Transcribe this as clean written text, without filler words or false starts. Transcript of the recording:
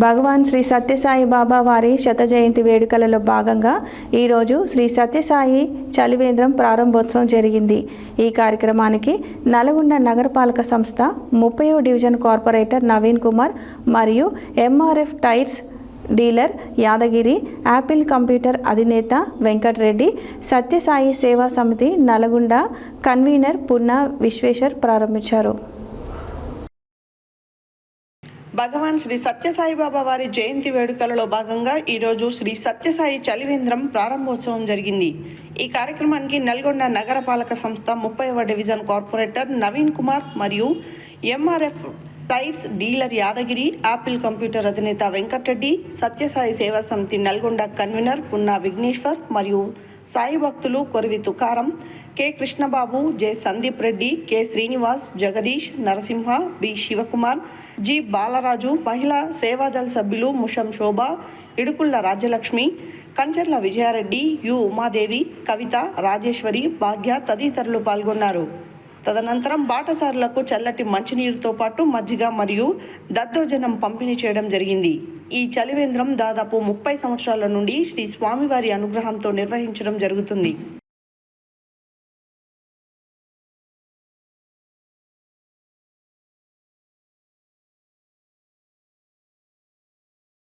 భగవాన్ శ్రీ సత్యసాయి బాబా వారి శత జయంతి వేడుకలలో భాగంగా ఈరోజు శ్రీ సత్యసాయి చలివేంద్రం ప్రారంభోత్సవం జరిగింది. ఈ కార్యక్రమానికి నల్గొండ నగరపాలక సంస్థ 30వ డివిజన్ కార్పొరేటర్ నవీన్ కుమార్ మరియు MRF tyres dealer Yadagiri, Apple computer అధినేత వెంకటరెడ్డి, సత్యసాయి సేవా సమితి నల్గొండ కన్వీనర్ పున్నా విశ్వేశ్వర్ ప్రారంభించారు. భగవాన్ శ్రీ సత్యసాయి బాబా వారి జయంతి వేడుకలలో భాగంగా ఈరోజు శ్రీ సత్యసాయి చలివేంద్రం ప్రారంభోత్సవం జరిగింది. ఈ కార్యక్రమానికి నల్గొండ నగరపాలక సంస్థ 30వ డివిజన్ కార్పొరేటర్ నవీన్ కుమార్ మరియు MRF tyres dealer Yadagiri, Apple computer అధినేత వెంకటరెడ్డి, సత్యసాయి సేవా సమితి నల్గొండ కన్వీనర్ పున్నా విఘ్నేశ్వర్ మరియు సాయి భక్తులు Korivi Tukaram, K Krishnababu, J Sandeep Reddy, K Srinivas, Jagadish, Narasimha, B Shivakumar, G Balaraju, మహిళా సేవాదళ సభ్యులు ముషం శోభ, ఇడుకుళ్ల రాజ్యలక్ష్మి, కంచర్ల విజయారెడ్డి, యు ఉమాదేవి, కవిత, రాజేశ్వరి, భాగ్య తదితరులు పాల్గొన్నారు. తదనంతరం బాటసారులకు చల్లటి మంచినీరుతో పాటు మజ్జిగ మరియు దద్దోజనం పంపిణీ చేయడం జరిగింది. ఈ చలివేంద్రం దాదాపు 30 సంవత్సరాల నుండి శ్రీ స్వామివారి అనుగ్రహంతో నిర్వహించడం జరుగుతుంది.